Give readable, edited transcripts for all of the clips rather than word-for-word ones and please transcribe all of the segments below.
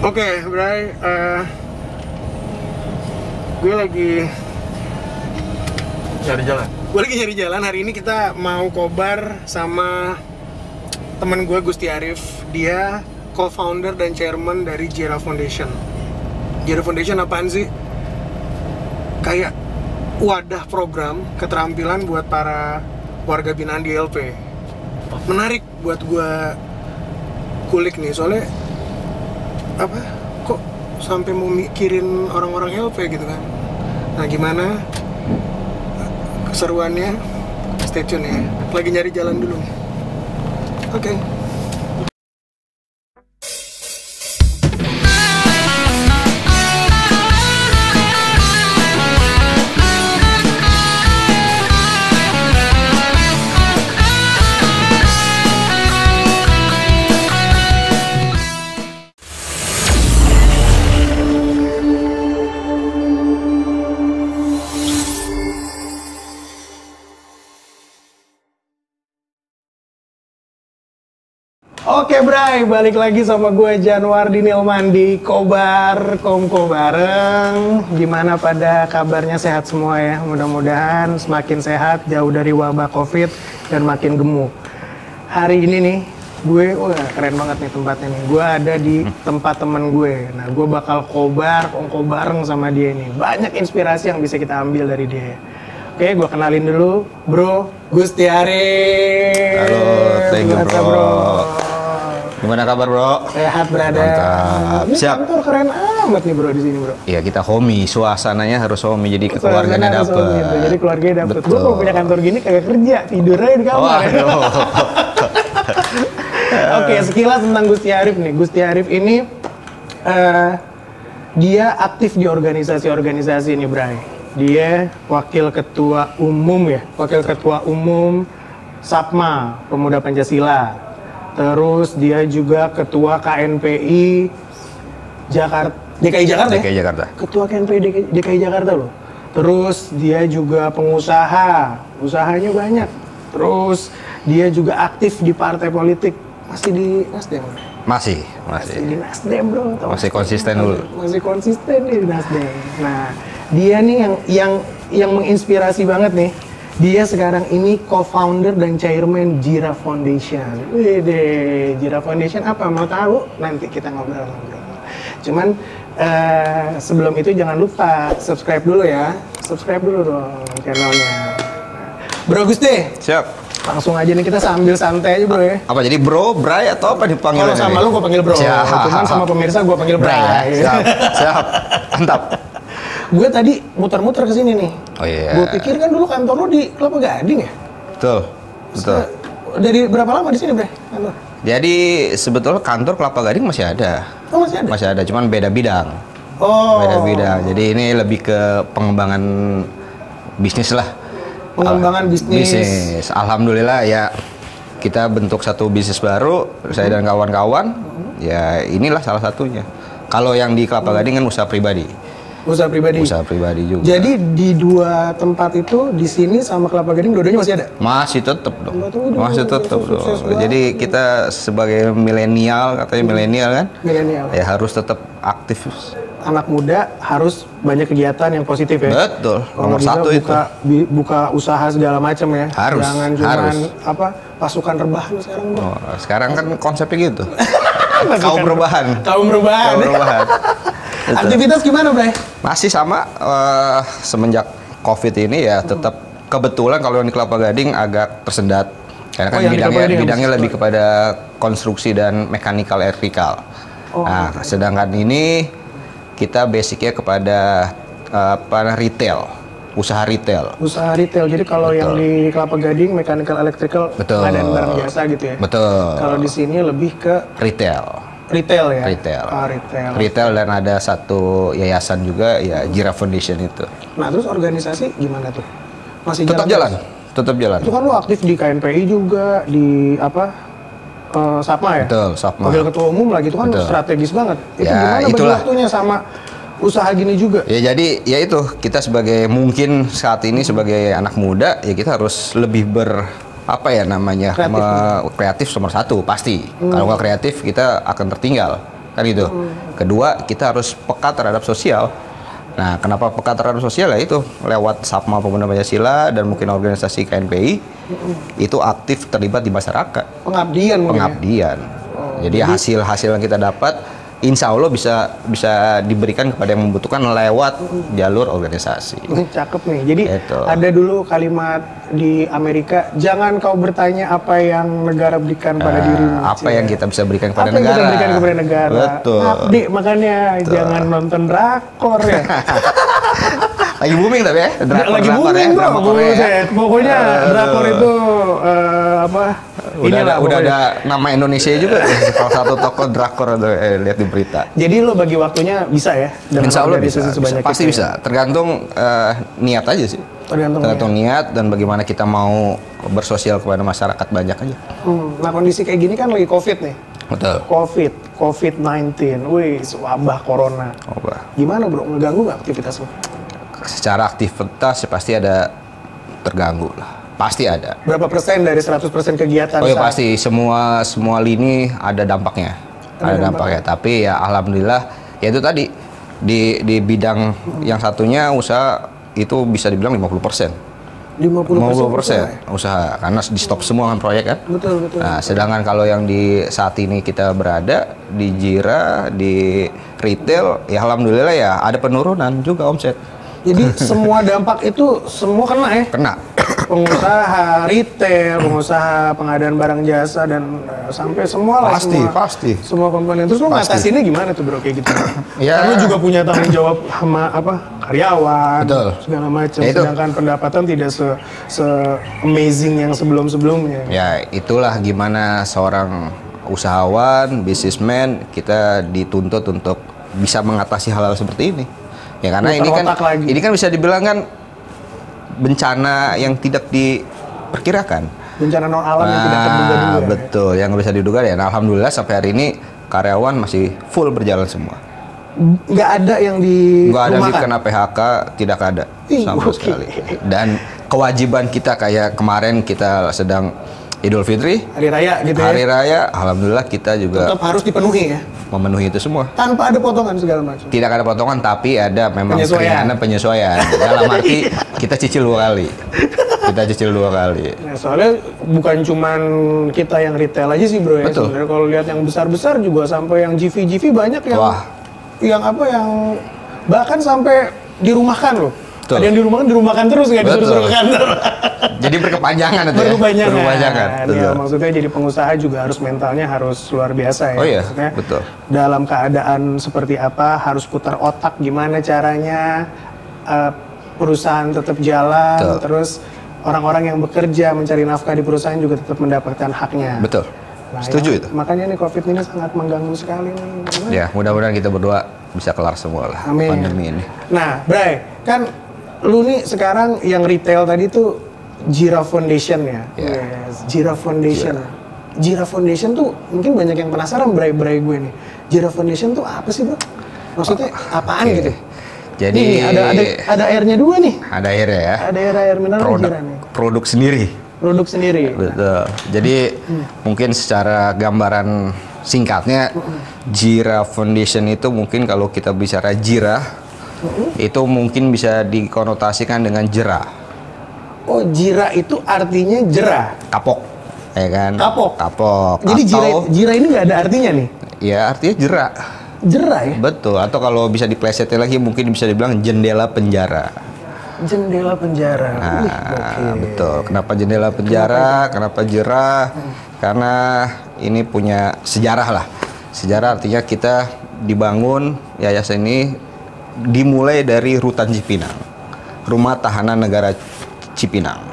Oke, Bray, gue lagi Cari jalan. nyari jalan. Hari ini kita mau kobar sama teman gue Gusti Arif. Dia co-founder dan chairman dari Jira Foundation. Jira Foundation apaan sih? Kayak wadah program keterampilan buat para warga binaan di LP. Menarik buat gue kulik nih, soalnya apa kok sampai mau mikirin orang-orang LP gitu kan. Nah, gimana keseruannya, stay tune ya. Lagi nyari jalan dulu nih. Oke. Oke Bray, balik lagi sama gue Januardi Nilman di Kobar Komko bareng. Gimana pada kabarnya, sehat semua ya? Mudah-mudahan semakin sehat, jauh dari wabah COVID dan makin gemuk. Hari ini nih, gue, keren banget nih tempatnya nih. Gue ada di tempat temen gue. Nah, gue bakal kobar Komko bareng sama dia nih. Banyak inspirasi yang bisa kita ambil dari dia. Oke, gue kenalin dulu, Bro Gusti Arif. Halo, thank you bro. Gimana kabar bro? Sehat berada. Mantap. Ini Siap. kantor keren amat nih bro di sini bro. Iya kita homey, suasananya harus homey jadi Suasananya keluarganya harus dapet. gitu, jadi keluarganya dapet. Betul. Gue kalau punya kantor gini kagak kerja, tidur aja di kamar. Ya. Oke, sekilas tentang Gusti Arif nih. Gusti Arif ini dia aktif di organisasi-organisasi nih Bray. Dia wakil ketua umum SAPMA, Pemuda Pancasila. Terus dia juga ketua KNPI DKI Jakarta. DKI Jakarta. Ketua KNPI DKI Jakarta loh. Terus dia juga pengusaha, usahanya banyak. Terus dia juga aktif di partai politik. Masih di Nasdem? Masih Di Nasdem bro. Masih konsisten dulu. Masih konsisten di Nasdem. Nah, dia nih yang menginspirasi banget nih. Dia sekarang ini co-founder dan chairman Jira Foundation. Wede, Jira Foundation apa? Mau tahu? Nanti kita ngobrol-ngobrol. Cuman sebelum itu jangan lupa subscribe dulu ya. Subscribe dulu dong channelnya. Bro Gusti. Siap. Langsung aja nih kita sambil santai aja bro ya. Apa jadi bro, Bray atau apa dipanggil? Kalau sama lu gue panggil bro. Siap. Cuman sama pemirsa gue panggil Bray. Ya? Siap. Mantap. Gue tadi muter-muter ke sini nih. Oh iya. Gue pikir kan dulu kantor lu di Kelapa Gading ya? Betul. Dari berapa lama di sini, Bre? Kantor? Jadi sebetulnya kantor Kelapa Gading masih ada. Oh, masih ada? Masih ada, cuman beda bidang. Oh. Beda bidang. Jadi ini lebih ke pengembangan bisnis lah. Pengembangan bisnis. Alhamdulillah ya, kita bentuk satu bisnis baru, saya dan kawan-kawan. Ya inilah salah satunya. Kalau yang di Kelapa Gading kan usaha pribadi. Usaha pribadi. Usaha pribadi juga. Jadi di dua tempat itu, di sini sama Kelapa Gading dua-duanya masih ada? Masih tetap dong. Waduh, Masih tetap dong. sukses banget. Jadi kita sebagai milenial, katanya milenial kan, Milenial. ya harus tetap aktif. Anak muda harus banyak kegiatan yang positif ya. Betul. Kalau Nomor bisa satu itu. buka usaha segala macam ya. Harus, Jangan cuman harus. pasukan rebahan sekarang. Bro. Oh, sekarang kan konsepnya gitu. Kaum perubahan. Kaum perubahan. Kaum perubahan. Aktivitas gimana, Bray? Masih sama semenjak COVID ini ya tetap kebetulan kalau di Kelapa Gading agak tersendat karena kan yang di Kelapa Gading bidangnya yang lebih kepada konstruksi dan mechanical electrical. Oh. Nah, sedangkan ini kita basicnya kepada retail, usaha retail. Usaha retail. Jadi kalau yang di Kelapa Gading mechanical electrical Betul. pengadaan barang jasa gitu ya. Betul. Kalau di sini lebih ke Retail. retail ya. Retail. Retail. Retail dan ada satu yayasan juga ya Jira Foundation itu. Nah, terus organisasi gimana tuh? Masih Tetap jalan. Tetap jalan. Itu kan lu aktif di KNPI juga, di SAPMA ya? Betul, SAPMA. Wakil ketua umum lagi, itu kan Betul. strategis banget. Itu Ya, gimana bagi itulah. waktunya sama usaha gini juga? Ya jadi ya itu kita sebagai mungkin saat ini sebagai anak muda ya kita harus lebih apa ya namanya Kreatif. kreatif nomor satu pasti. Kalau nggak kreatif kita akan tertinggal. kan gitu. Kedua, kita harus peka terhadap sosial. Nah, kenapa peka terhadap sosial ya itu lewat Sapma Pemuda Pancasila dan mungkin organisasi KNPI itu aktif terlibat di masyarakat. Pengabdian mungkin. Pengabdian. Jadi hasil-hasil yang kita dapat insya Allah bisa diberikan kepada yang membutuhkan lewat jalur organisasi. Cakep nih. Jadi Itu. ada dulu kalimat di Amerika, jangan kau bertanya apa yang negara berikan pada dirimu. Apa yang kita bisa berikan kepada apa yang negara. kita berikan kepada negara. Betul. Abdi, makanya jangan nonton drakor ya. Lagi booming tapi ya? Lagi booming bro. Pokoknya drakor itu udah ada nama Indonesia juga. Salah satu tokoh drakor lihat di berita. Jadi lo bagi waktunya bisa ya? Insya Allah bisa. Pasti itu, bisa. Tergantung niat aja sih. Tergantung niat dan bagaimana kita mau bersosial kepada masyarakat banyak aja. Nah kondisi kayak gini kan lagi COVID nih. Betul. COVID-19, wih, wabah corona. Gimana bro, ngeganggu nggak aktivitas lo? Secara aktivitas ya pasti ada terganggu lah. Pasti ada. Berapa persen dari 100% kegiatan? Oh ya pasti, semua lini ada dampaknya. Ada dampaknya. Tapi ya alhamdulillah, ya itu tadi di bidang yang satunya usaha itu bisa dibilang 50%. 50% usaha karena di stop semua kan proyek kan. Betul. Nah, sedangkan kalau yang di saat ini kita berada di Jira, di retail, ya alhamdulillah ya ada penurunan juga omset. Jadi semua dampak itu semua kena ya? Kena. Pengusaha retail, pengusaha pengadaan barang jasa dan sampai semua lah. Pasti. Semua komponen. Terus lo ngatasinnya gimana tuh bro kayak gitu? Ya. Karena juga punya tanggung jawab sama karyawan, betul, segala macam. Ya, sedangkan pendapatan tidak se amazing yang sebelum-sebelumnya. Ya itulah gimana seorang usahawan, businessman kita dituntut untuk bisa mengatasi hal-hal seperti ini. Ya karena ini kan bisa dibilang kan bencana yang tidak diperkirakan. Bencana non alam yang tidak terduga juga. Betul, yang bisa diduga ya. Nah, alhamdulillah sampai hari ini karyawan masih full berjalan semua. Nggak ada yang nggak ada yang kena PHK, tidak ada sama sekali. Dan kewajiban kita kayak kemarin kita sedang Idul Fitri, Hari Raya gitu Hari Raya, alhamdulillah kita juga tetap harus dipenuhi ya. Memenuhi itu semua. Tanpa ada potongan segala macam. Tidak ada potongan, tapi ada memang penyesuaian. Dalam arti kita cicil 2 kali. Nah, soalnya bukan cuman kita yang retail aja sih bro ya. Sebenarnya kalau lihat yang besar-besar juga sampai yang GV banyak yang bahkan sampai dirumahkan loh. Betul. Ada yang dirumahkan terus nggak disuruh ke kantor. Jadi berkepanjangan itu berkepanjangan. Ya, maksudnya jadi pengusaha juga harus mentalnya harus luar biasa ya. Oh iya, maksudnya betul. Dalam keadaan seperti apa harus putar otak gimana caranya perusahaan tetap jalan. Betul. Terus orang-orang yang bekerja mencari nafkah di perusahaan juga tetap mendapatkan haknya. Betul. Nah, setuju itu. Makanya nih COVID ini sangat mengganggu sekali nih. Ya, mudah-mudahan kita berdua bisa kelar semua lah pandemi ini. Nah, Bray, kan lu nih sekarang yang retail tadi tuh Jira Foundation ya. Yes, Jira Foundation. Jira Foundation tuh mungkin banyak yang penasaran Bray gue nih. Jira Foundation tuh apa sih, Bro? Maksudnya apaan gitu? Jadi nih, ada airnya dua nih. Ada airnya ya. Ada air mineral Jira nih. Produk sendiri. Betul. Jadi mungkin secara gambaran singkatnya Jira Foundation itu mungkin kalau kita bicara Jira itu mungkin bisa dikonotasikan dengan jerah. Oh, Jira itu artinya jerah. Kapok, ya kan? Kapok. Jadi Jira ini nggak ada artinya nih? Ya, artinya jerah. Jerah ya? Betul. Atau kalau bisa diplesetin lagi mungkin bisa dibilang jendela penjara. Jendela penjara. Nah, betul. Kenapa jendela penjara? Kenapa jerah? Karena ini punya sejarah lah. Sejarah artinya kita dibangun yayasan ini dimulai dari Rutan Cipinang, Rumah Tahanan Negara Cipinang.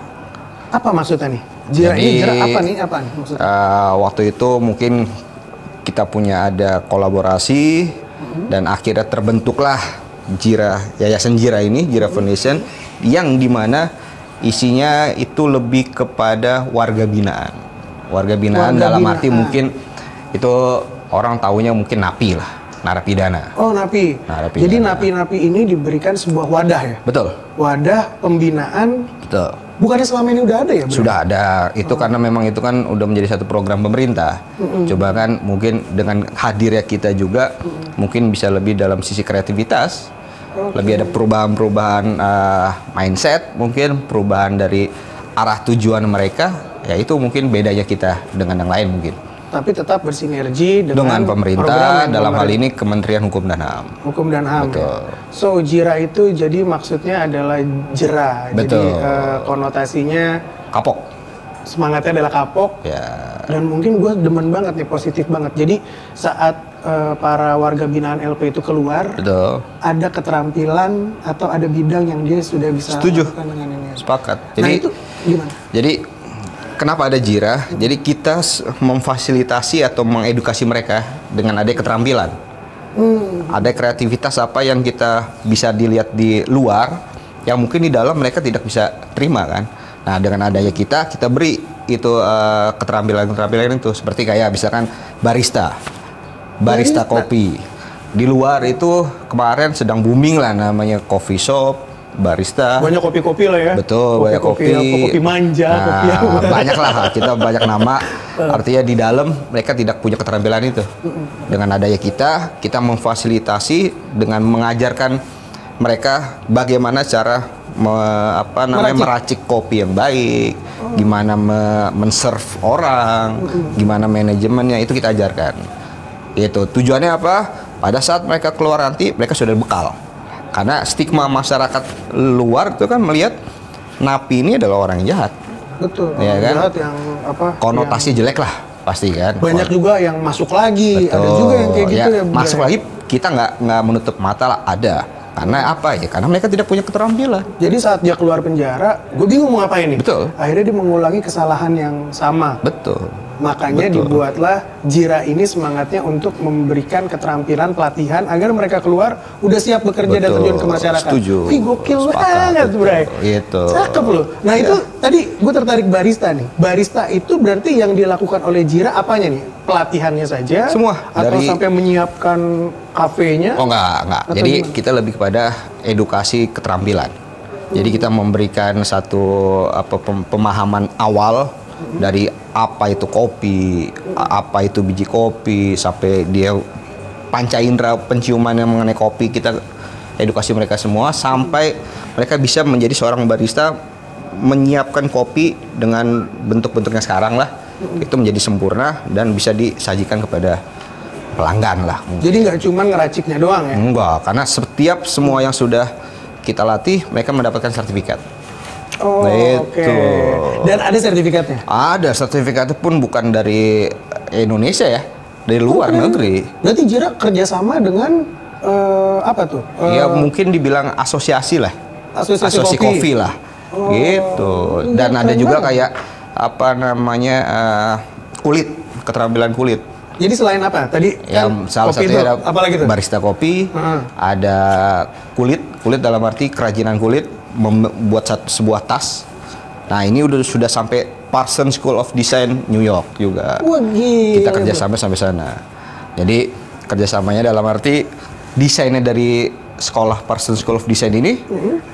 Apa maksudnya nih? Jira ini jira apa nih? Apa nih maksudnya? Waktu itu mungkin kita punya ada kolaborasi dan akhirnya terbentuklah Yayasan Jira ini, Jira Foundation, yang dimana isinya itu lebih kepada warga binaan. Warga binaan dalam arti mungkin itu orang taunya mungkin napi lah. Narapidana. Oh, napi. Jadi napi-napi ini diberikan sebuah wadah ya? Betul. Wadah pembinaan. Betul. Bukannya selama ini udah ada ya, Bro? Sudah ada. Itu karena memang itu kan udah menjadi satu program pemerintah. Coba kan mungkin dengan hadirnya kita juga mungkin bisa lebih dalam sisi kreativitas. Lebih ada perubahan-perubahan mindset, mungkin perubahan dari arah tujuan mereka. Ya itu mungkin bedanya kita dengan yang lain mungkin. Tapi tetap bersinergi dengan pemerintah dalam hal ini Kementerian Hukum dan HAM. Hukum dan HAM. Betul. Ya. So JIRA itu jadi maksudnya adalah jera. Betul. Jadi konotasinya kapok. Semangatnya adalah kapok. Ya. Dan mungkin gue demen banget nih, positif banget. Jadi saat para warga binaan LP itu keluar, Betul. ada keterampilan atau ada bidang yang dia sudah bisa lakukan dengan ini. Sepakat. Nah itu gimana? Jadi kenapa ada JIRA? Jadi kita memfasilitasi atau mengedukasi mereka dengan ada keterampilan. Ada kreativitas apa yang kita bisa dilihat di luar, yang mungkin di dalam mereka tidak bisa terima kan. Nah dengan adanya kita beri itu keterampilan-keterampilan itu. Seperti kayak misalkan barista kopi. Di luar itu kemarin sedang booming lah namanya coffee shop, barista. Banyak kopi-kopi lah ya. Betul, banyak kopi. Kopi manja, kopi yang banyak lah, kita banyak nama. Artinya di dalam mereka tidak punya keterampilan itu. Dengan adanya kita memfasilitasi dengan mengajarkan mereka bagaimana cara meracik kopi yang baik, gimana men-serve orang, gimana manajemennya, itu kita ajarkan. Itu tujuannya apa? Pada saat mereka keluar nanti mereka sudah bekal. Karena stigma masyarakat luar itu kan melihat napi ini adalah orang yang jahat. Betul. Ya kan? Jahat yang konotasi jelek lah pasti kan. Banyak juga yang masuk lagi. Betul. Ada juga yang kayak gitu ya. Masuk lagi kita nggak menutup mata lah, ada. Karena apa ya? Karena mereka tidak punya keterampilan. Jadi saat dia keluar penjara, gue bingung mau ngapain nih. Betul. Akhirnya dia mengulangi kesalahan yang sama. Betul. Makanya dibuatlah JIRA ini semangatnya untuk memberikan keterampilan pelatihan agar mereka keluar udah siap bekerja dan terjun ke masyarakat. Setuju. Wih, gokil banget, Bray. Itu. Cakep loh. Nah itu tadi gue tertarik barista nih. Barista itu berarti yang dilakukan oleh JIRA apanya nih? Pelatihannya saja? Semua. Atau sampai menyiapkan kafenya? Oh enggak. Jadi gimana? Kita lebih kepada edukasi keterampilan. Jadi kita memberikan satu pemahaman awal dari apa itu kopi, apa itu biji kopi, sampai dia panca indera penciuman yang mengenai kopi, kita edukasi mereka semua sampai mereka bisa menjadi seorang barista, menyiapkan kopi dengan bentuk-bentuknya sekarang lah, itu menjadi sempurna dan bisa disajikan kepada pelanggan lah. Jadi nggak cuma ngeraciknya doang ya? Enggak, karena setiap semua yang sudah kita latih mereka mendapatkan sertifikat. Oh, oke. Dan ada sertifikatnya? Ada, sertifikatnya pun bukan dari Indonesia ya, dari luar negeri. Berarti JIRA kerjasama dengan apa tuh? Ya mungkin dibilang asosiasi lah, asosiasi kopi lah, gitu. Dan ada juga kayak kulit, keterampilan kulit. Jadi selain apa? Tadi yang salah satunya ada apalagi tuh? Barista kopi, ada kulit dalam arti kerajinan kulit, membuat sebuah tas. Nah ini sudah sampai Parsons School of Design New York juga. Wah, gila. Kita kerjasama sampai sana. Jadi kerjasamanya dalam arti desainnya dari sekolah Parsons School of Design ini,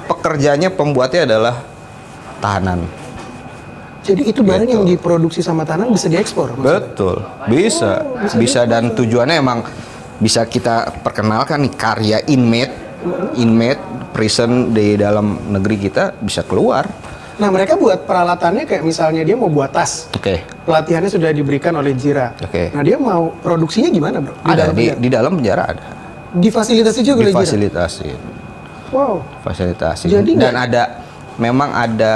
pekerjaannya pembuatnya adalah tahanan. Jadi itu barang yang diproduksi sama tahanan bisa diekspor? Maksudnya? Betul, bisa dan tujuannya emang bisa kita perkenalkan nih karya inmate prison di dalam negeri kita bisa keluar. Nah mereka buat peralatannya kayak misalnya dia mau buat tas. Pelatihannya sudah diberikan oleh JIRA. Nah dia mau produksinya gimana, Bro? Di dalam penjara ada. Difasilitasi juga oleh JIRA? Difasilitasi. Wow. Fasilitasi. Dan memang ada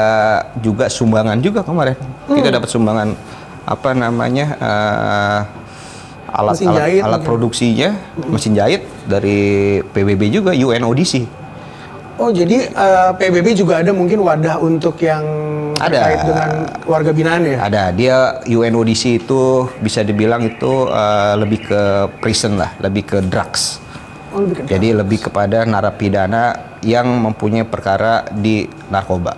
juga sumbangan juga kemarin. Kita dapat sumbangan alat produksinya, mesin jahit dari PBB juga, UNODC. Oh jadi PBB juga ada mungkin wadah untuk yang terkait dengan warga binaan ya? Ada, dia UNODC itu bisa dibilang itu lebih ke prison lah, lebih ke drugs. Jadi lebih kepada narapidana yang mempunyai perkara di narkoba.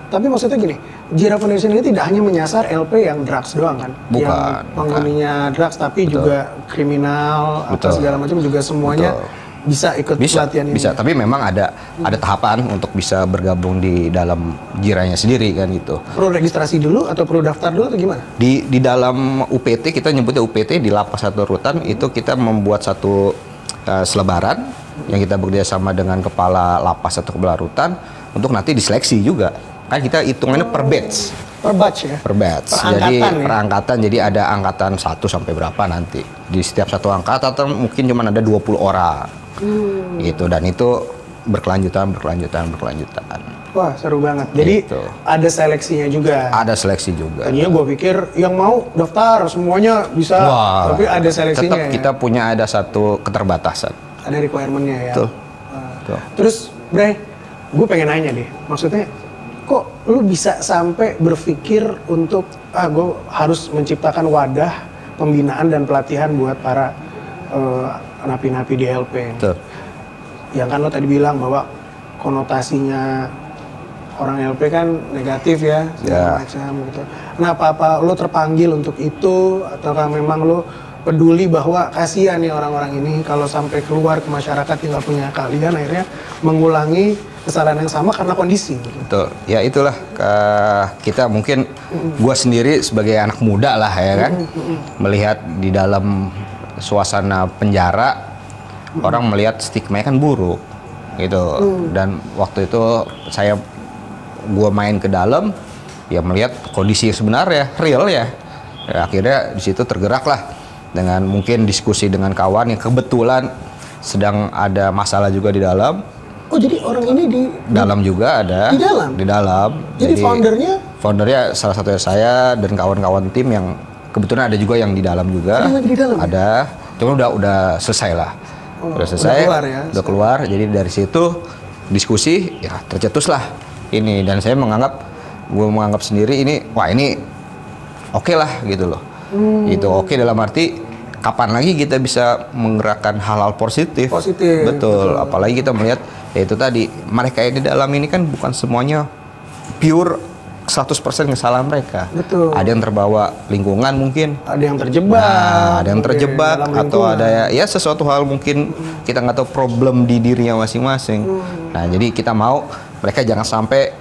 Tapi maksudnya gini, JIRA Foundation ini tidak hanya menyasar LP yang drugs doang kan? Bukan. Yang penghuninya drugs, tapi juga kriminal, apa segala macam juga semuanya bisa ikut pelatihan ini? Bisa, tapi memang ada tahapan untuk bisa bergabung di dalam jiranya sendiri kan gitu. Perlu registrasi dulu atau perlu daftar dulu atau gimana? Di dalam UPT, kita nyebutnya UPT, di Lapas Satu Rutan, itu kita membuat satu selebaran yang kita bekerja sama dengan kepala lapas atau kepala rutan untuk nanti diseleksi juga. Kan kita hitungannya per batch. Per batch ya? Per batch. Jadi per angkatan, jadi ada angkatan 1 sampai berapa nanti. Di setiap satu angkatan mungkin cuma ada 20 orang. Gitu, dan itu berkelanjutan. Wah, seru banget. Jadi gitu. ada seleksinya juga. Ada seleksi juga. Tadinya gue pikir yang mau daftar semuanya bisa, tapi ada seleksinya. Tetap kita punya ada satu keterbatasan. Ada requirement-nya ya. Tuh. Terus, Bray, gue pengen nanya deh. Maksudnya, kok lu bisa sampai berpikir untuk gue harus menciptakan wadah pembinaan dan pelatihan buat para napi-napi di LP? Tuh. Yang kan lo tadi bilang bahwa konotasinya orang LP kan negatif ya, segala macam gitu. Kenapa lo terpanggil untuk itu, ataukah memang lo peduli bahwa kasihan nih orang-orang ini kalau sampai keluar ke masyarakat tinggal punya keahlian, akhirnya mengulangi kesalahan yang sama karena kondisi gitu. Betul, ya itulah kita mungkin gua sendiri sebagai anak muda lah ya kan, melihat di dalam suasana penjara orang melihat stigma-nya kan buruk gitu. Dan waktu itu gua main ke dalam ya, melihat kondisi sebenarnya real ya, akhirnya di situ tergerak lah dengan mungkin diskusi dengan kawan yang kebetulan sedang ada masalah juga di dalam. Oh, jadi orang ini di dalam juga ada. Di dalam? Di dalam. Jadi foundernya salah satunya saya dan kawan-kawan tim yang kebetulan ada juga yang di dalam juga. Ada di dalam? Ada. Cuma udah selesai lah. Udah selesai. Udah keluar. Jadi dari situ diskusi ya tercetuslah ini, dan saya gue menganggap sendiri ini, wah ini oke lah gitu loh. Itu oke dalam arti kapan lagi kita bisa menggerakkan hal-hal positif. Betul. Apalagi kita melihat ya itu tadi, mereka yang di dalam ini kan bukan semuanya pure 100% kesalahan mereka. Betul. Ada yang terbawa lingkungan mungkin. Ada yang terjebak. Nah, ada yang terjebak atau ada ya sesuatu hal mungkin kita nggak tahu problem di dirinya masing-masing. Nah, jadi kita mau mereka jangan sampai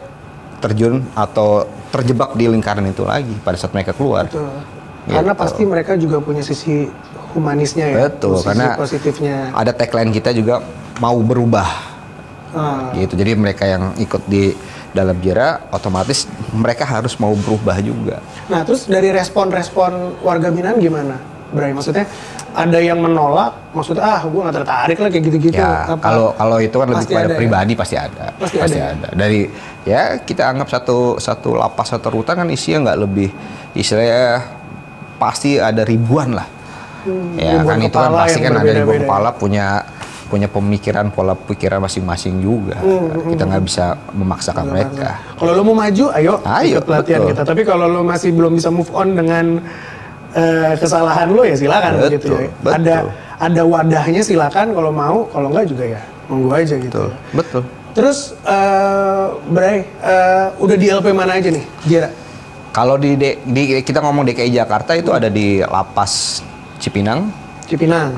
terjun atau terjebak di lingkaran itu lagi pada saat mereka keluar. Betul. Karena pasti mereka juga punya sisi humanisnya ya. Betul, sisi karena positifnya. ada tagline kita juga mau berubah. Gitu. Jadi mereka yang ikut di dalam jira otomatis mereka harus mau berubah juga. Nah, terus dari respon-respon warga binaan gimana, Bray? Maksudnya ada yang menolak, maksudnya gue nggak tertarik lah kayak gitu-gitu. Ya, kalau itu kan lebih pada pribadi ya? Pasti ada. Pasti ada. Dari ya kita anggap satu lapas atau rutan kan isinya nggak lebih, istilahnya pasti ada ribuan lah. Ya kan itu kan pasti kan ada ribuan kepala punya pemikiran, pola pikiran masing-masing juga. Kita nggak bisa memaksakan mereka. Kalau lo mau maju, ayo ikut pelatihan betul. kita. Tapi kalau lo masih belum bisa move on dengan kesalahan lo ya silakan gitu ya. Ada wadahnya silakan kalau mau, kalau nggak juga ya monggo aja gitu. Betul. Terus Bray, udah di LP mana aja nih, Jira? Kalau kita ngomong DKI Jakarta itu ada di Lapas Cipinang.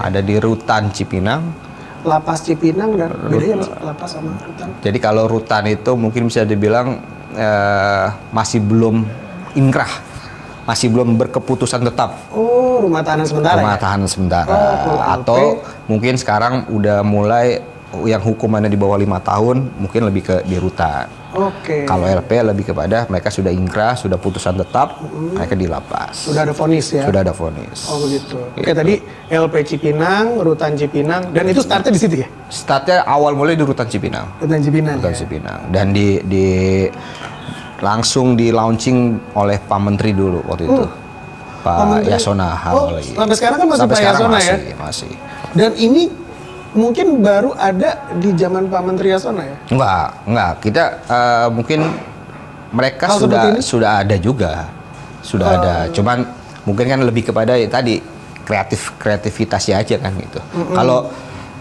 Ada di Rutan Cipinang. Lapas Cipinang dan bedanya lapas sama rutan. Jadi kalau rutan itu mungkin bisa dibilang masih belum inkrah, masih belum berkeputusan tetap. Oh, rumah tahanan sementara. Rumah tahanan sementara. Atau mungkin sekarang udah mulai yang hukumannya di bawah 5 tahun mungkin lebih ke di rutan. Kalau LP lebih kepada mereka sudah inkrah, sudah putusan tetap, mereka di lapas. Sudah ada vonis ya? Sudah ada vonis. Oh begitu. Oke, tadi LP Cipinang, Rutan Cipinang, dan itu startnya di situ ya? Startnya awal mulai di Rutan Cipinang. Rutan Cipinang. Cipinang. Dan langsung di launching oleh Pak Menteri dulu waktu itu. Pak Yasona Hawali. Sampai sekarang kan masih Pak Yasona ya? Masih. Dan ini mungkin baru ada di zaman Pak Menteri Yasona ya? Enggak. Kita mungkin mereka sudah ada juga. Sudah ada. Cuman mungkin kan lebih kepada tadi kreativitasnya aja kan gitu.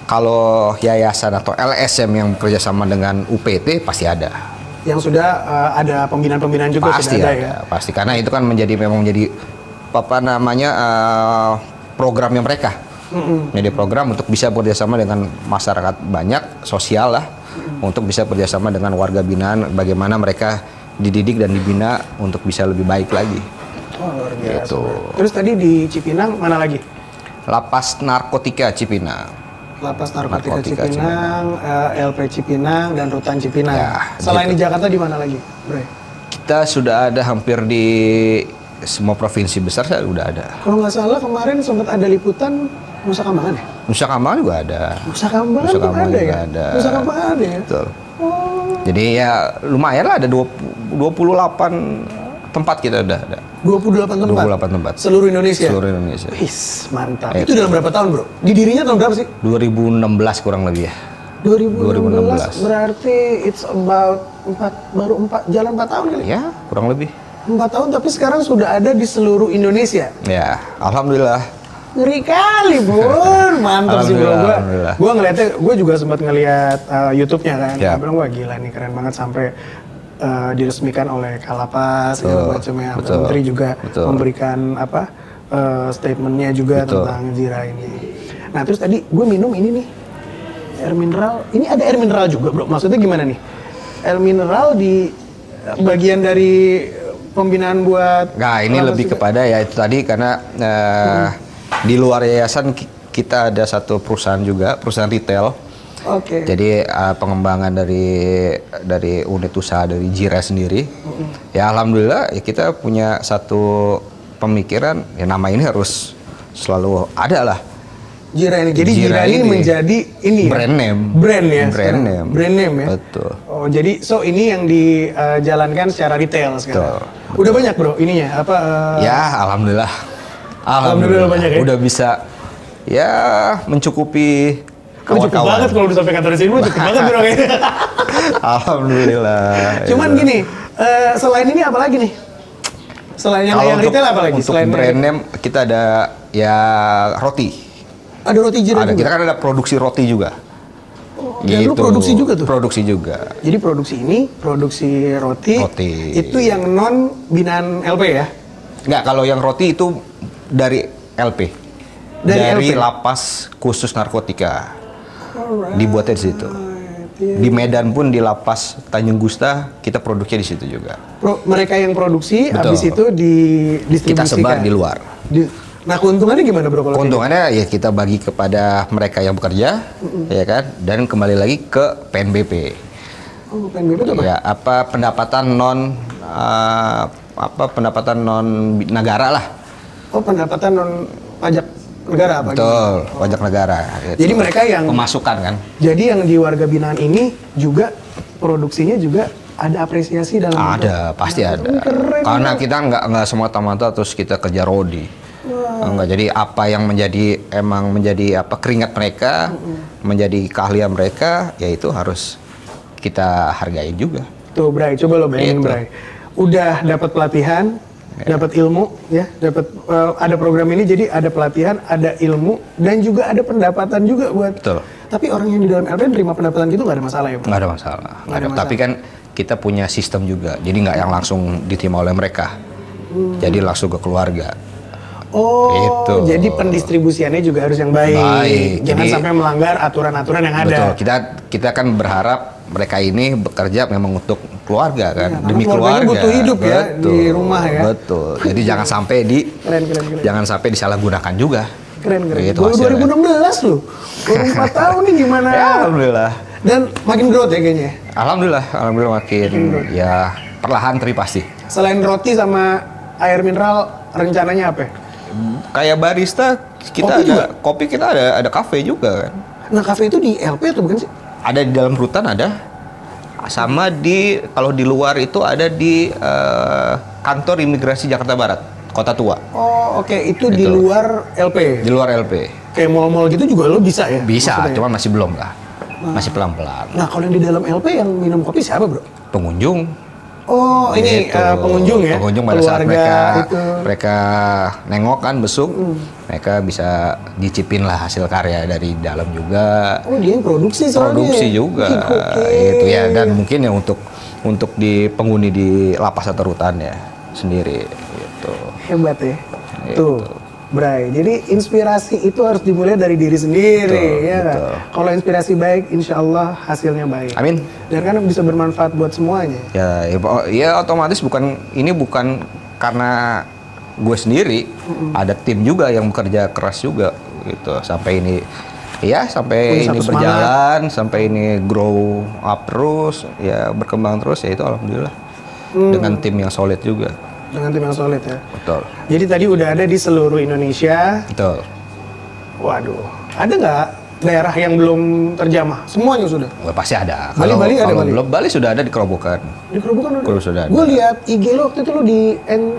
Kalau yayasan atau LSM yang bekerja sama dengan UPT pasti ada. Yang sudah ada pembinaan-pembinaan juga pasti sudah ada ya? Pasti, karena itu kan memang menjadi apa namanya programnya mereka. Media program untuk bisa bekerjasama dengan masyarakat banyak, sosial lah, untuk bisa bekerjasama dengan warga binaan, bagaimana mereka dididik dan dibina untuk bisa lebih baik lagi. Oh, luar biasa. Gitu. Terus tadi di Cipinang mana lagi? Lapas Narkotika Cipinang. Lapas Narkotika Cipinang, LP Cipinang, dan Rutan Cipinang. Ya, Selain gitu. di Jakarta di mana lagi, Bro? Kita sudah ada hampir di semua provinsi besar, saya udah ada. Kalau nggak salah kemarin sempat ada liputan Nusa Kambangan ya? Nusa Kambangan juga ada. Nusa Kambangan Nusa tuh Kambangan ada juga ya? ada. Nusa Kambangan ada ya? Betul. Oh, Jadi ya lumayan lah, ada 28 tempat kita udah ada. 28 tempat? 28 tempat. Seluruh Indonesia? Seluruh Indonesia. Wis, mantap. Itu. Itu dalam berapa tahun, Bro? Didirinya tahun berapa sih? 2016 kurang lebih ya. 2016 berarti it's about jalan 4 tahun kali? Ya, kurang lebih. 4 tahun, tapi sekarang sudah ada di seluruh Indonesia. Ya, alhamdulillah. Ngeri kali, Bun. Mantap sih, Bro. Alhamdulillah. Gue ngeliatnya, gue juga sempat ngeliat YouTube-nya kan. Ya. Gue bilang, wah gila nih, keren banget sampai diresmikan oleh Kalapas, segala macamnya. betul, Menteri juga betul. memberikan statementnya juga Betul. tentang Jira ini. Nah, terus tadi gue minum ini nih, air mineral. Ini ada air mineral juga, Bro. Maksudnya gimana nih? Air mineral di bagian dari pembinaan buat... Nah, ini Kalapas lebih juga? kepada ya itu tadi karena di luar yayasan kita ada satu perusahaan juga, perusahaan retail. Oke. Jadi pengembangan dari unit usaha dari Jira sendiri. Ya alhamdulillah ya kita punya satu pemikiran ya nama ini harus selalu ada lah. Jira ini. Jadi Jira ini menjadi ini ya? Brand name. Brand ya? Brand sekarang? name. Brand name ya? Betul. Oh, jadi so ini yang dijalankan secara retail sekarang. Betul. Udah banyak, Bro, ininya apa? Ya alhamdulillah. Alhamdulillah banyak ya? Udah bisa ya mencukupi Lu cukup kawan-kawan. banget kalau udah sampai kantor sini, lu cukup banget, Bro. Alhamdulillah. Cuman gini, selain ini apa lagi nih? Selain yang Kalau retail apa lagi? Untuk Selain brand name kita ada ya roti. ada roti Jira Ada, juga? kita kan ada produksi roti juga. Dan lu produksi juga tuh? Produksi juga. Jadi produksi ini, produksi roti, Roti. itu yang non binaan LP ya? Enggak, kalau yang roti itu dari LP. Dari LP? lapas khusus narkotika. Alright. Dibuatnya di situ. Iya. Di Medan pun di lapas Tanjung Gusta kita produksinya di situ juga. Mereka yang produksi, Betul. habis itu didistribusikan. Kita sebar di luar. Nah, keuntungannya gimana, Bro? Kalau Keuntungannya ya kita bagi kepada mereka yang bekerja, ya kan, dan kembali lagi ke PNBP. kayak gitu? Oh, PNBP itu apa? Ya, pendapatan non negara lah. Oh, pendapatan non pajak negara apa? Betul, pajak negara. Gitu. Jadi mereka yang pemasukan kan? Jadi yang di warga binaan ini juga produksinya juga ada apresiasi dalam Ada, pasti ada. Keren, Karena Bro. kita nggak semata-mata terus kita kerja rodi. Enggak, jadi apa yang menjadi keringat mereka, menjadi keahlian mereka, ya itu harus kita hargai juga. Tuh, Bray, coba lo bayangin, Gitu. Bray. Udah dapat pelatihan, dapat ilmu, ya, dapat ada program ini, jadi ada pelatihan, ada ilmu, dan juga ada pendapatan juga buat. Betul. Tapi orang yang di dalam LP terima pendapatan gitu nggak ada masalah ya, Bro? Nggak ada masalah. Nggak ada Tapi kan kita punya sistem juga, jadi nggak yang langsung diterima oleh mereka. Jadi langsung ke keluarga. Oh, Itu. jadi pendistribusiannya juga harus yang baik. Baik, Jangan jadi- sampai melanggar aturan-aturan yang ada. Betul. Kita kan berharap mereka ini bekerja memang untuk keluarga kan, Iya, demi karena keluarganya keluarga. butuh hidup ya, di rumah ya. Betul. Jadi jangan sampai Keren. jangan sampai disalahgunakan juga. Keren. Gitu Baru hasilnya. 2016 loh. Baru 4 tahun nih gimana? Ya, alhamdulillah. Dan makin growth ya kayaknya. Alhamdulillah makin ya perlahan tapi pasti. Selain roti sama air mineral, rencananya apa? Kayak barista kita Kopi juga? kopi kita ada kafe juga kan. Nah, kafe itu di LP atau bukan sih? Ada di dalam rutan ada. Sama kalau di luar itu ada di kantor imigrasi Jakarta Barat, Kota Tua. Oh, oke. Itu di Itu. luar LP. Di luar LP. Kayak mall-mall gitu juga lo bisa ya? Bisa, maksudnya? cuma masih belum lah. Masih pelan-pelan. Nah, kalau yang di dalam LP yang minum kopi siapa, Bro? Pengunjung. Oh, ini Gitu. pengunjung ya? Pengunjung pada saat Keluarga itu. mereka nengok kan besuk, mereka bisa dicipin lah hasil karya dari dalam juga. Oh, dia yang produksi soalnya. Produksi juga. Oke. Itu ya, dan mungkin ya untuk di penghuni di lapas atau rutan ya sendiri gitu. Hebat ya. Gitu. Tuh. Bray, jadi inspirasi itu harus dimulai dari diri sendiri, Betul, ya kan? betul. Kalau inspirasi baik, insya Allah hasilnya baik. Amin. Dan kan bisa bermanfaat buat semuanya. Ya otomatis bukan karena gue sendiri, ada tim juga yang bekerja keras juga gitu sampai ini. Ya sampai ini berjalan, sampai ini grow up terus, ya berkembang terus, ya itu alhamdulillah dengan tim yang solid juga. Dengan tim yang solid ya. Betul. Jadi tadi udah ada di seluruh Indonesia. Betul. Waduh, ada nggak daerah yang belum terjamah? Semuanya sudah. Wah, pasti ada. Bali ada kalau Bali. belum Bali sudah ada di Kerobokan. Di Kerobokan Kerobokan sudah ada. Gue lihat IG lo waktu itu lo di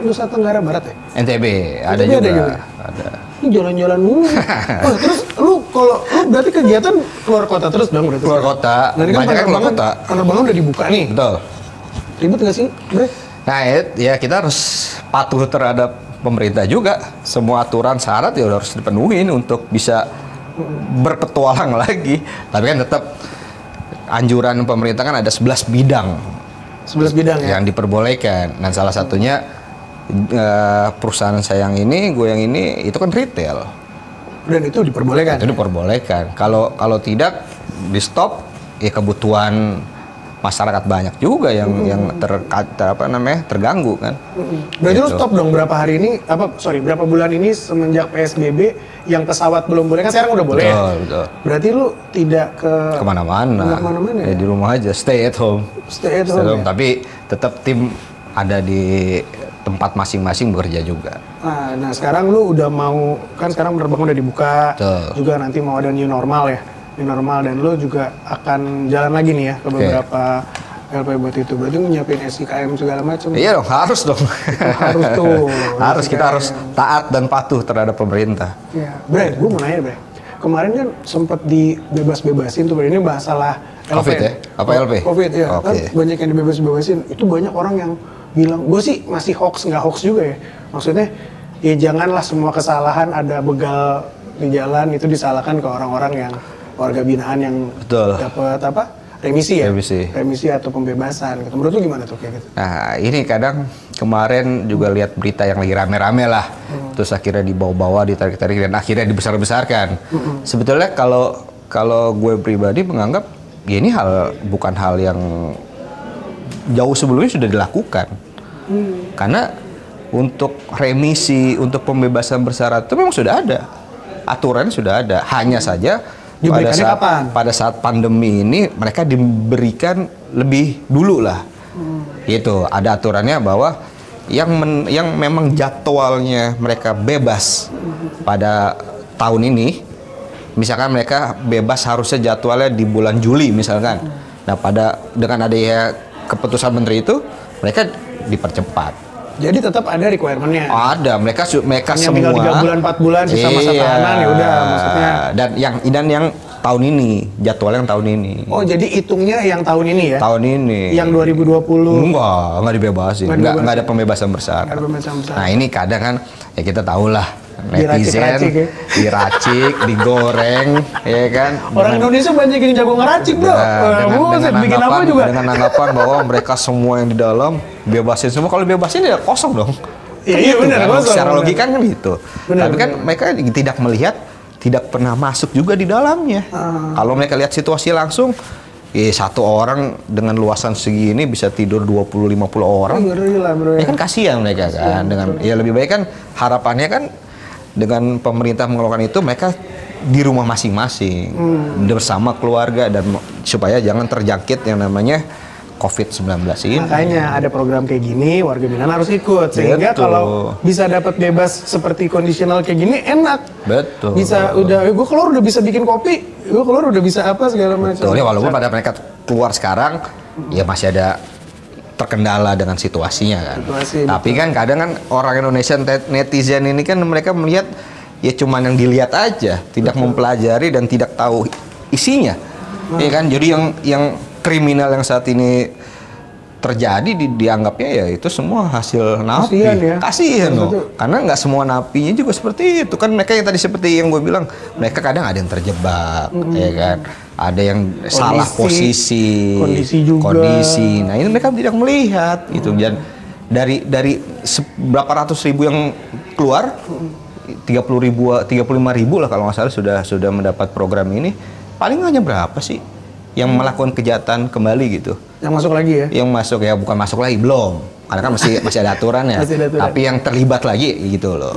Nusa Tenggara Barat ya? NTB ada NTB juga. juga? Ada. Ini jalan-jalan mulu. Oh, terus lu berarti kegiatan keluar kota terus dong berarti? Keluar kota. Nanti kan Banyak kan keluar kota. Penerbangan udah dibuka nih. Betul. Ribet nggak sih, Bre? Nah, ya kita harus patuh terhadap pemerintah juga. Semua aturan syarat ya harus dipenuhin untuk bisa berpetualang lagi. Tapi kan tetap anjuran pemerintah kan ada 11 bidang 11 bidang ya? yang diperbolehkan. Dan salah satunya perusahaan saya yang ini, gue yang ini, itu kan retail. Dan itu diperbolehkan? Itu diperbolehkan. Kalau tidak di stop, ya kebutuhan masyarakat banyak juga yang terganggu kan. Berarti lu Gitu. stop dong berapa hari ini? Berapa bulan ini semenjak PSBB yang pesawat belum boleh, kan sekarang udah boleh ya? Betul. Berarti lu tidak Kemana-mana. ya? Ya, di rumah aja, stay at home. Stay at home ya? Tapi tetap tim ada di tempat masing-masing bekerja juga. Nah sekarang lu udah mau, kan sekarang penerbangan udah dibuka. Betul. Juga nanti mau ada new normal ya? New normal, dan lu juga akan jalan lagi nih ya ke beberapa LP buat itu. Berarti nyiapin SIKM segala macam. Iya dong, harus dong. Harus tuh. Kita harus taat dan patuh terhadap pemerintah. Iya. Bre, gue mau nanya Bre. Kemarin kan sempat dibebas-bebasin tuh, Bre. Ini masalah LP. Covid ya? Apa LP? Covid ya. Oke. Kan banyak yang dibebas-bebasin. Itu banyak orang yang bilang, gue sih masih hoax, nggak hoax juga ya. Maksudnya, ya janganlah semua kesalahan ada begal di jalan itu disalahkan ke orang-orang yang warga binaan yang dapat remisi ya? Remisi atau pembebasan gitu. Menurut lu gimana tuh kayak gitu? Nah, ini kadang kemarin juga lihat berita yang lagi rame-rame lah. Terus akhirnya dibawa-bawa, ditarik-tarik, dan akhirnya dibesar-besarkan. Sebetulnya kalau gue pribadi menganggap, ya ini bukan hal yang jauh sebelumnya sudah dilakukan. Karena untuk remisi, untuk pembebasan bersyarat itu memang sudah ada. Aturannya sudah ada. Hanya saja pada saat pandemi ini mereka diberikan lebih dulu lah. Gitu, ada aturannya bahwa yang memang jadwalnya mereka bebas pada tahun ini, misalkan mereka bebas harusnya jadwalnya di bulan Juli misalkan. Nah, dengan adanya keputusan menteri itu, mereka dipercepat. Jadi tetap ada requirement-nya. Ada, mereka hanya semua. Tinggal 3 bulan, 4 bulan sisa masa tahanan ya udah maksudnya. Dan yang tahun ini, jadwal yang tahun ini. Oh, jadi hitungnya yang tahun ini ya? Tahun ini. Yang 2020. Enggak dibebasin. Enggak ada pembebasan bersyarat. Nah, ini kadang kan ya kita tahulah netizen diracik, digoreng, ya kan. Orang Indonesia banyak yang jago ngeracik, Bro. Dengan anggapan bahwa mereka semua yang di dalam bebasin semua. Kalau bebasin ya kosong dong. Iya, benar, kan? kosong. Secara logika kan gitu. Tapi kan mereka tidak melihat, tidak pernah masuk juga di dalamnya. Kalau mereka lihat situasi langsung, satu orang dengan luasan segini bisa tidur 20-50 orang. Ya kan kasihan mereka kan. Ya lebih baik kan harapannya kan dengan pemerintah mengeluarkan itu, mereka di rumah masing-masing bersama keluarga, dan supaya jangan terjangkit yang namanya COVID-19 ini. Makanya ada program kayak gini, warga binaan harus ikut, sehingga kalau bisa dapat bebas seperti kondisional kayak gini enak. Betul. Bisa gue keluar udah bisa bikin kopi, gue keluar udah bisa apa segala macam. Betul. Ya, walaupun pada mereka keluar sekarang, ya masih ada terkendala dengan situasinya kan. Tapi kan kadang kan orang Indonesia netizen ini kan mereka melihat ya cuman yang dilihat aja, tidak mempelajari dan tidak tahu isinya. Ya kan, jadi yang kriminal yang saat ini terjadi dianggapnya ya itu semua hasil napi. Kasihan loh. Karena nggak semua napinya juga seperti itu kan. Mereka yang tadi seperti yang gue bilang, mereka kadang ada yang terjebak, ya kan. Ada yang salah posisi, kondisi. Nah, ini mereka tidak melihat itu. Dan dari berapa ratus ribu yang keluar, 35.000 lah kalau nggak salah sudah mendapat program ini. Paling hanya berapa sih yang melakukan kejahatan kembali gitu? Yang masuk lagi ya? Yang masuk ya, bukan masuk lagi, belum. Karena kan masih ada aturannya. Masih ada aturan. Tapi yang terlibat lagi gitu loh.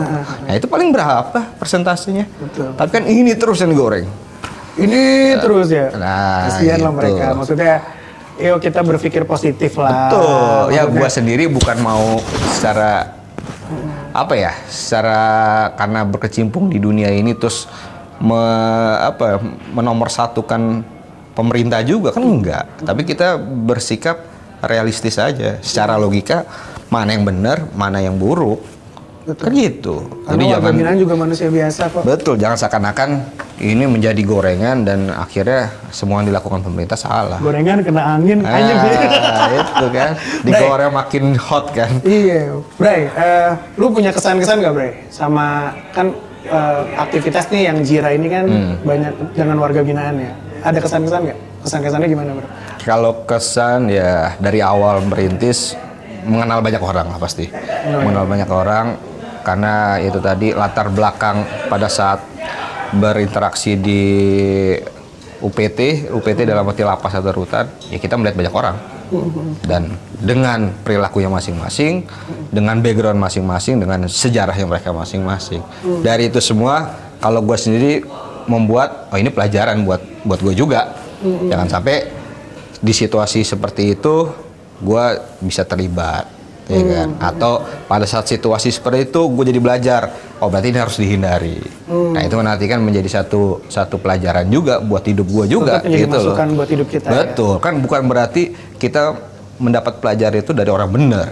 Nah itu paling berapa persentasenya? Betul. Tapi kan ini terus yang digoreng. Ini terus ya? Nah, kasihan lah gitu. mereka. Maksudnya, yuk kita berpikir positif lah. Betul. Ya Maksudnya, gua sendiri bukan mau secara apa ya, secara karena berkecimpung di dunia ini terus menomorsatukan pemerintah juga kan enggak. Tapi kita bersikap realistis aja. Secara logika mana yang benar, mana yang buruk. Betul. Kan gitu. Karena Jadi warga binaan juga manusia biasa kok. betul, jangan seakan-akan ini menjadi gorengan dan akhirnya semua yang dilakukan pemerintah salah. Gorengan kena angin, anjing sih. Itu kan, digoreng makin hot kan. Iya, Bray, lu punya kesan-kesan gak Bray? Sama kan aktivitas nih yang Jira ini kan banyak dengan warga binaan ya. Ada kesan-kesan gak? Kesan-kesannya gimana Bro? Kalau kesan ya dari awal merintis mengenal banyak orang lah pasti. Mengenal banyak orang karena itu tadi latar belakang pada saat berinteraksi di UPT dalam arti lapas atau rutan, ya kita melihat banyak orang. Dan dengan perilakunya masing-masing, dengan background masing-masing, dengan sejarah yang mereka masing-masing. Dari itu semua, kalau gue sendiri membuat, oh ini pelajaran buat gue juga. Jangan sampai di situasi seperti itu, gue bisa terlibat, ya kan? Atau pada saat situasi seperti itu, gue jadi belajar, oh berarti ini harus dihindari. Nah itu nanti kan menjadi satu pelajaran juga buat hidup gue juga, gitu loh. masukan buat hidup kita. Betul, kan bukan berarti kita mendapat pelajaran itu dari orang benar.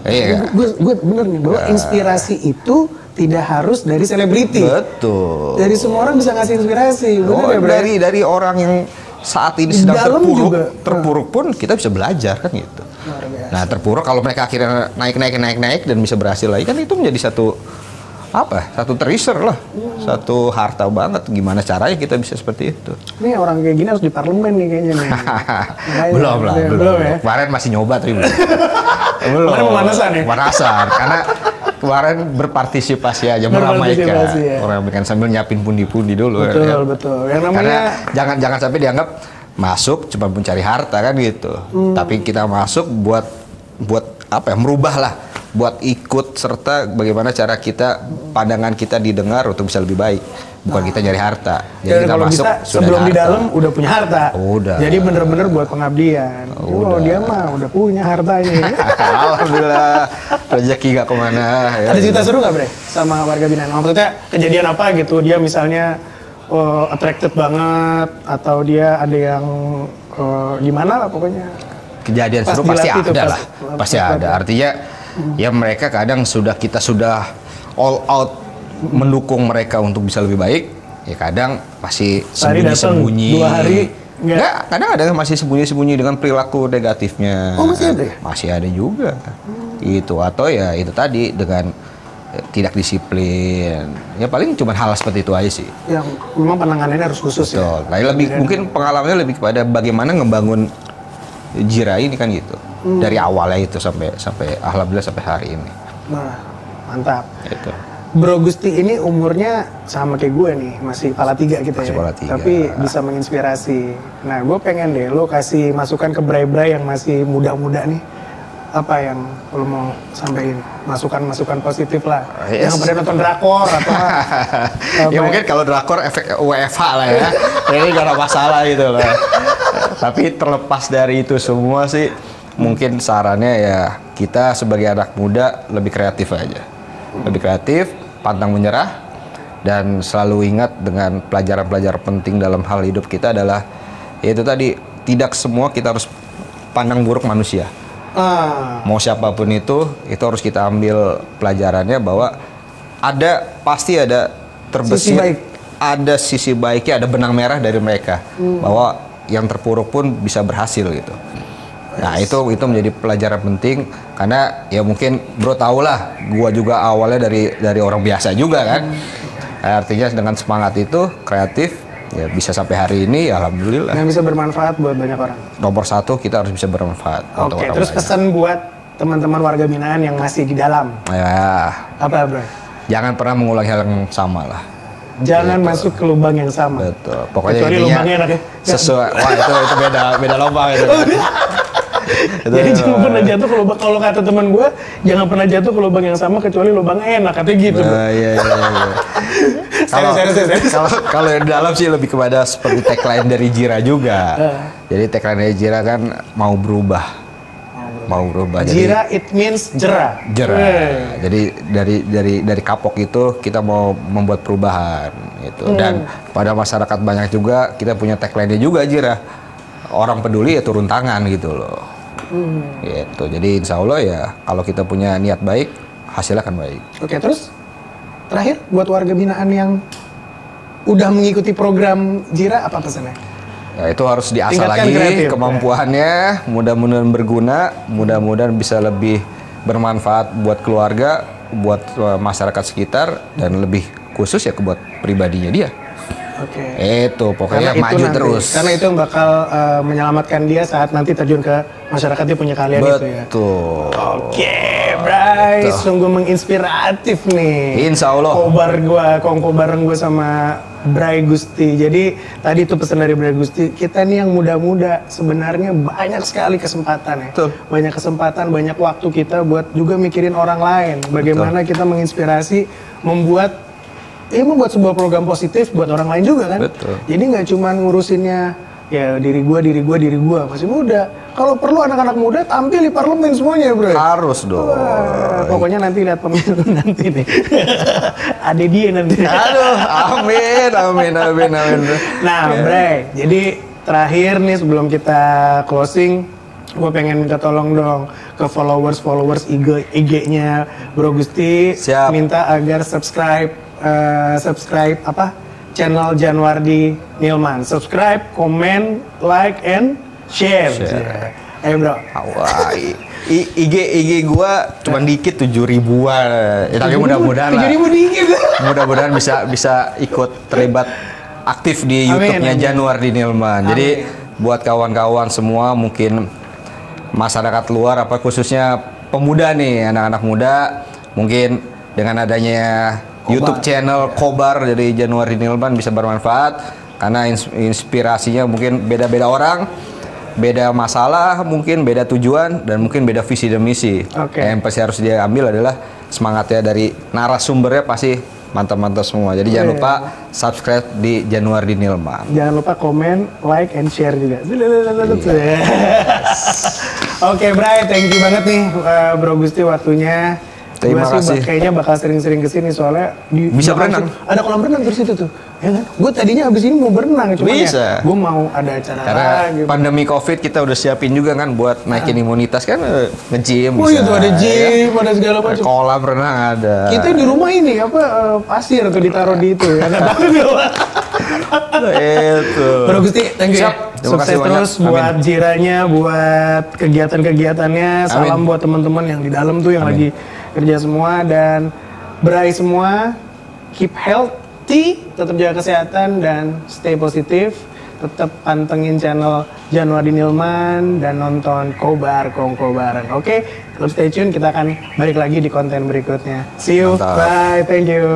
Iya. Gue bener nih bahwa inspirasi itu tidak harus dari selebriti. Betul. Dari semua orang bisa ngasih inspirasi. Bener ya, Bray? Dari orang yang saat ini Di sedang dalam juga. terpuruk pun kita bisa belajar kan gitu. Luar biasa. Nah terpuruk kalau mereka akhirnya naik dan bisa berhasil lagi kan itu menjadi satu treasure lah, satu harta banget. Gimana caranya kita bisa seperti itu? Ini orang kayak gini harus di parlemen nih kayaknya nih. Makanya, belum ya. Kemarin masih nyoba tapi belum. Kemarin pemanasan ya? Pemanasan karena kemarin berpartisipasi aja, meramaikan, ya. meramaikan sambil nyiapin pundi-pundi dulu. Betul, ya. betul. Yang namanya Karena jangan sampai dianggap masuk cuma mencari harta kan gitu. Tapi kita masuk buat apa ya? Merubah lah, buat ikut serta bagaimana cara kita, pandangan kita didengar untuk bisa lebih baik. Bukan kita nyari harta. Jadi kalau masuk bisa sebelum di dalam udah punya harta. Udah. Jadi bener-bener buat pengabdian. Oh dia mah udah punya hartanya. Alhamdulillah, rezeki gak kemana. Ya. Ada cerita seru nggak Bre sama warga binaan? Maksudnya kejadian apa gitu? Dia misalnya attracted banget atau dia ada yang gimana lah pokoknya. Kejadian Pas seru pasti dilatih tuh, ada lah, pasti ada. Artinya ya mereka kadang kita sudah all out mendukung mereka untuk bisa lebih baik. Ya kadang masih sembunyi-sembunyi. 2 hari enggak, kadang ada yang masih sembunyi-sembunyi dengan perilaku negatifnya. Oh masih ada ya? Masih ada juga. Itu atau ya itu tadi dengan tidak disiplin. Ya paling cuma hal seperti itu aja sih. Yang memang penanganannya harus khusus. Betul. Ya. Nah, mungkin pengalamannya lebih kepada bagaimana ngebangun Jira ini kan gitu. Dari awalnya itu sampai alhamdulillah sampai hari ini. Nah, mantap. Itu. Bro Gusti ini umurnya sama kayak gue nih, masih kepala 3 gitu Masih ya. kepala 3. Tapi bisa menginspirasi. Nah, gue pengen deh lo kasih masukan ke bray-bray yang masih muda-muda nih. Apa yang lo mau sampaikan? Masukan-masukan positif lah. Yes. Yang pernah nonton drakor atau Ya mungkin kalau drakor efek WFH lah ya. Jadi gak ada masalah gitu loh. Tapi terlepas dari itu semua sih, mungkin sarannya ya kita sebagai anak muda lebih kreatif aja. Lebih kreatif, pantang menyerah, dan selalu ingat dengan pelajaran-pelajaran penting dalam hal hidup kita adalah yaitu tadi, tidak semua kita harus pandang buruk manusia. Mau siapapun itu harus kita ambil pelajarannya bahwa pasti ada terbesit, ada sisi baiknya, ada benang merah dari mereka bahwa yang terpuruk pun bisa berhasil gitu. Nah itu menjadi pelajaran penting karena ya mungkin bro tau lah, gua juga awalnya dari orang biasa juga kan. Artinya dengan semangat itu kreatif ya bisa sampai hari ini ya alhamdulillah. Yang bisa bermanfaat buat banyak orang. Nomor 1 kita harus bisa bermanfaat. Oke, terus pesan buat teman-teman warga binaan yang masih di dalam. Ya. Apa bro? jangan pernah mengulangi hal yang sama lah. Jangan masuk ke lubang yang sama. Betul. Pokoknya kecuali intinya lubangnya enak ya. sesuai. Wah itu beda lubang itu. Jadi jangan pernah jatuh ke lubang. Kalau kata teman gue, jangan pernah jatuh ke lubang yang sama kecuali lubangnya enak. Katanya gitu. Iya. Kalau yang di dalam sih lebih kepada seperti tagline dari Jira juga. Jadi tagline dari Jira kan mau berubah. Jira it means jera. Jadi dari kapok itu kita mau membuat perubahan gitu. Dan pada masyarakat banyak juga kita punya tagline-nya juga Jira. Orang peduli ya turun tangan gitu loh. Gitu. Jadi insya Allah ya kalau kita punya niat baik hasilnya akan baik. Oke, terus terakhir buat warga binaan yang udah mengikuti program Jira apa pesannya? Ya, itu harus diasah Tingkatkan lagi kreatif, kemampuannya, mudah-mudahan berguna, mudah-mudahan bisa lebih bermanfaat buat keluarga, buat masyarakat sekitar, dan lebih khusus ya buat pribadinya dia. Oke. Itu pokoknya maju nanti, terus. Karena itu yang bakal menyelamatkan dia saat nanti terjun ke masyarakat dia punya kalian itu ya. Betul. Oke, Bray, sungguh menginspiratif nih. Insya Allah. Kongko bareng gue sama Bray Gusti. Jadi tadi itu pesan dari Bray Gusti, kita nih yang muda-muda sebenarnya banyak sekali kesempatan ya. Betul. Banyak kesempatan, banyak waktu kita buat juga mikirin orang lain. Bagaimana kita menginspirasi, membuat sebuah program positif buat orang lain juga kan. Betul. Jadi nggak cuma ngurusinnya ya diri gua masih muda. Kalau perlu anak-anak muda tampil di parlemen semuanya, Bro. Harus dong. Pokoknya nanti lihat pemilu nanti nih. Ada dia nanti. Aduh, amin. Nah, Bray, jadi terakhir nih sebelum kita closing, gue pengen minta tolong dong ke followers IG-nya Bro Gusti. Siap. Minta agar subscribe channel Janwardi Nilman. Subscribe, komen, like, and share. Ayo bro. Wah, IG gua cuma dikit 7.000-an. Ya, tapi mudah-mudahan lah. 7.000 dikit. Mudah-mudahan bisa ikut terlibat aktif di YouTube-nya Janwardi Nilman. Jadi buat kawan-kawan semua mungkin masyarakat luar apa khususnya pemuda nih, anak-anak muda mungkin dengan adanya YouTube channel Kobar dari Janwardi Nilman bisa bermanfaat karena inspirasinya mungkin beda-beda orang, beda masalah, mungkin beda tujuan dan mungkin beda visi dan misi. Yang pasti harus dia ambil adalah semangatnya dari narasumbernya pasti mantap-mantap semua. Jadi jangan lupa subscribe di Janwardi Nilman. Jangan lupa komen, like, and share juga. Oke, Bray, thank you banget nih Bro Gusti waktunya. Terima kasih. Kayaknya bakal sering-sering kesini soalnya bisa berenang. Ada kolam renang terus itu tuh, ya kan? Gue tadinya abis ini mau berenang, cuma bisa. Gue mau ada acara karena gitu. Pandemi COVID kita udah siapin juga kan buat naikin imunitas kan nge-gym. Oh iya tuh ada gym, ada segala macam. Kolam renang ada. Kita di rumah ini pasir tuh ditaruh di itu ya. Itu. Bro Gusti, thank you. Sukses terus buat Jiranya, buat kegiatan-kegiatannya. Salam buat teman-teman yang di dalam tuh yang lagi kerja semua, dan Bray semua keep healthy, tetap jaga kesehatan dan stay positif. Tetap pantengin channel Janwardi Nilman dan nonton Kobar Kongko bareng. Oke, tetap stay tune, kita akan balik lagi di konten berikutnya. See you. Mantap. Bye, thank you.